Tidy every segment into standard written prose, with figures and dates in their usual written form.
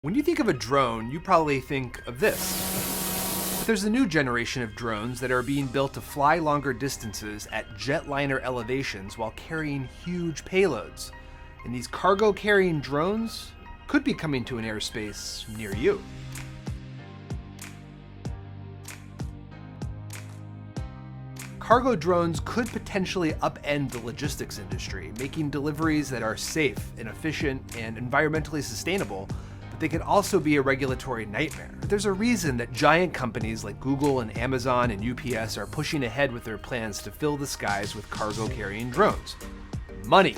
When you think of a drone, you probably think of this. But there's a new generation of drones that are being built to fly longer distances at jetliner elevations while carrying huge payloads. And these cargo-carrying drones could be coming to an airspace near you. Cargo drones could potentially upend the logistics industry, making deliveries that are safe and efficient and environmentally sustainable. They can also be a regulatory nightmare. There's a reason that giant companies like Google and Amazon and UPS are pushing ahead with their plans to fill the skies with cargo-carrying drones. Money.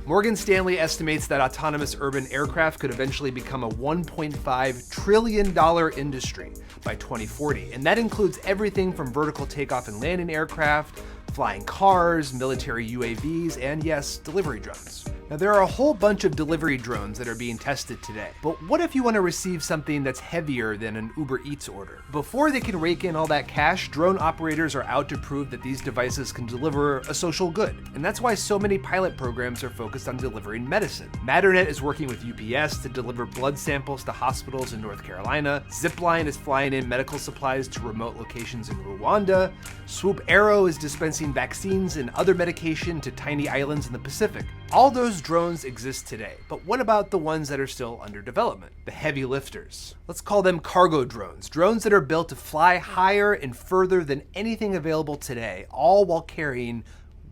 Morgan Stanley estimates that autonomous urban aircraft could eventually become a $1.5 trillion industry by 2040, and that includes everything from vertical takeoff and landing aircraft, flying cars, military UAVs, and yes, delivery drones. Now, there are a whole bunch of delivery drones that are being tested today, but what if you want to receive something that's heavier than an Uber Eats order? Before they can rake in all that cash, drone operators are out to prove that these devices can deliver a social good, and that's why so many pilot programs are focused on delivering medicine. Matternet is working with UPS to deliver blood samples to hospitals in North Carolina, Zipline is flying in medical supplies to remote locations in Rwanda, Swoop Aero is dispensing vaccines and other medication to tiny islands in the Pacific. All those drones exist today, but what about the ones that are still under development? The heavy lifters. Let's call them cargo drones. Drones that are built to fly higher and further than anything available today, all while carrying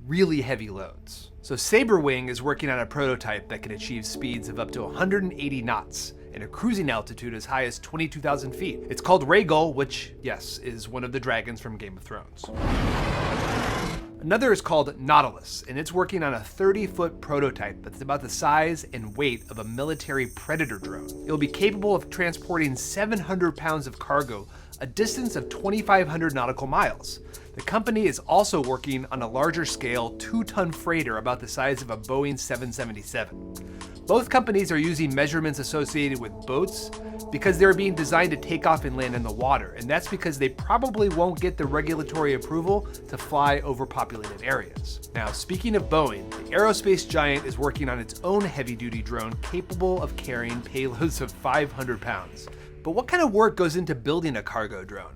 really heavy loads. So Saberwing is working on a prototype that can achieve speeds of up to 180 knots and a cruising altitude as high as 22,000 feet. It's called Rhaegal, which, yes, is one of the dragons from Game of Thrones. Another is called Nautilus, and it's working on a 30-foot prototype that's about the size and weight of a military Predator drone. It'll be capable of transporting 700 pounds of cargo, a distance of 2,500 nautical miles. The company is also working on a larger scale 2-ton freighter about the size of a Boeing 777. Both companies are using measurements associated with boats because they're being designed to take off and land in the water, and that's because they probably won't get the regulatory approval to fly over populated areas. Now, speaking of Boeing, the aerospace giant is working on its own heavy-duty drone capable of carrying payloads of 500 pounds. But what kind of work goes into building a cargo drone?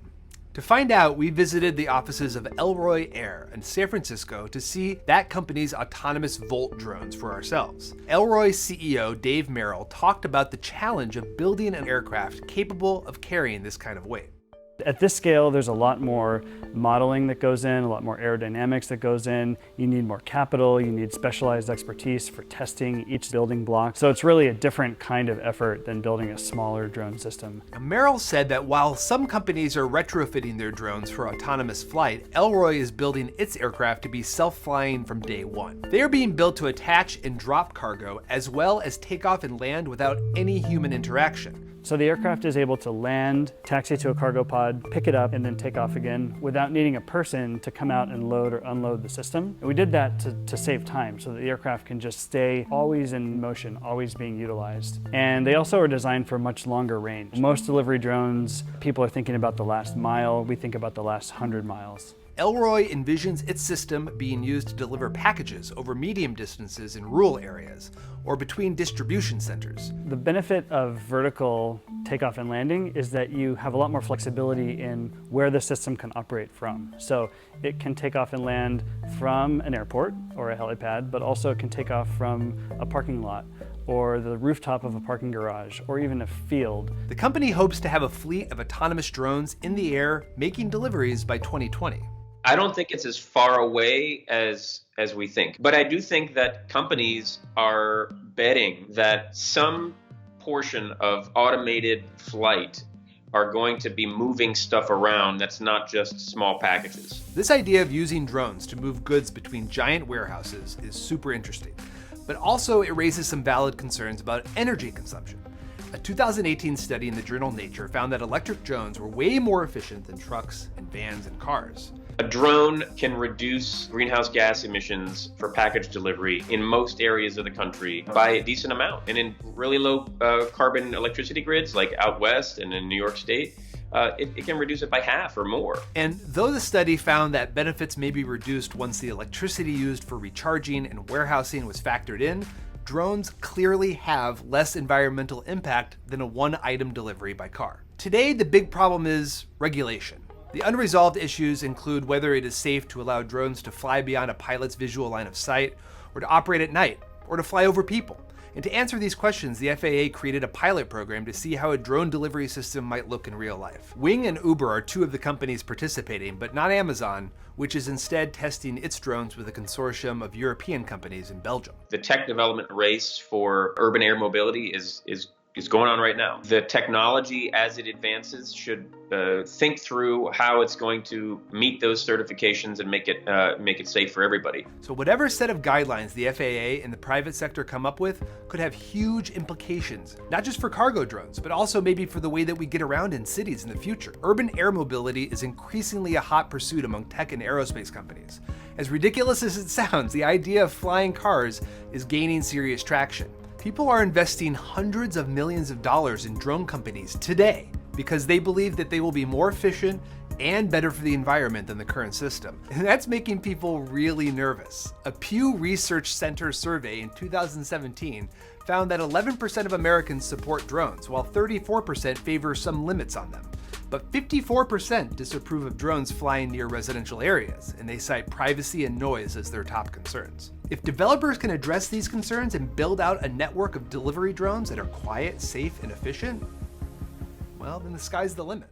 To find out, we visited the offices of Elroy Air in San Francisco to see that company's autonomous Volt drones for ourselves. Elroy's CEO, Dave Merrill, talked about the challenge of building an aircraft capable of carrying this kind of weight. At this scale, there's a lot more modeling that goes in, a lot more aerodynamics that goes in. You need more capital, you need specialized expertise for testing each building block. So it's really a different kind of effort than building a smaller drone system. Now, Merrill said that while some companies are retrofitting their drones for autonomous flight, Elroy is building its aircraft to be self-flying from day one. They are being built to attach and drop cargo, as well as take off and land without any human interaction. So the aircraft is able to land, taxi to a cargo pod, pick it up, and then take off again without needing a person to come out and load or unload the system. And we did that to save time so that the aircraft can just stay always in motion, always being utilized. And they also are designed for much longer range. Most delivery drones, people are thinking about the last mile. We think about the last 100 miles. Elroy envisions its system being used to deliver packages over medium distances in rural areas or between distribution centers. The benefit of vertical takeoff and landing is that you have a lot more flexibility in where the system can operate from. So it can take off and land from an airport or a helipad, but also it can take off from a parking lot or the rooftop of a parking garage, or even a field. The company hopes to have a fleet of autonomous drones in the air making deliveries by 2020. I don't think it's as far away as we think. But I do think that companies are betting that some portion of automated flight are going to be moving stuff around that's not just small packages. This idea of using drones to move goods between giant warehouses is super interesting, but also it raises some valid concerns about energy consumption. A 2018 study in the journal Nature found that electric drones were way more efficient than trucks and vans and cars. A drone can reduce greenhouse gas emissions for package delivery in most areas of the country by a decent amount. And in really low carbon electricity grids like out west and in New York State, it can reduce it by half or more. And though the study found that benefits may be reduced once the electricity used for recharging and warehousing was factored in, drones clearly have less environmental impact than a one-item delivery by car. Today, the big problem is regulation. The unresolved issues include whether it is safe to allow drones to fly beyond a pilot's visual line of sight, or to operate at night, or to fly over people. And to answer these questions, the FAA created a pilot program to see how a drone delivery system might look in real life. Wing and Uber are two of the companies participating, but not Amazon, which is instead testing its drones with a consortium of European companies in Belgium. The tech development race for urban air mobility is going on right now. The technology, as it advances, should think through how it's going to meet those certifications and make it safe for everybody. So whatever set of guidelines the FAA and the private sector come up with could have huge implications, not just for cargo drones, but also maybe for the way that we get around in cities in the future. Urban air mobility is increasingly a hot pursuit among tech and aerospace companies. As ridiculous as it sounds, the idea of flying cars is gaining serious traction. People are investing hundreds of millions of dollars in drone companies today because they believe that they will be more efficient and better for the environment than the current system. And that's making people really nervous. A Pew Research Center survey in 2017 found that 11% of Americans support drones, while 34% favor some limits on them. But 54% disapprove of drones flying near residential areas, and they cite privacy and noise as their top concerns. If developers can address these concerns and build out a network of delivery drones that are quiet, safe, and efficient, well, then the sky's the limit.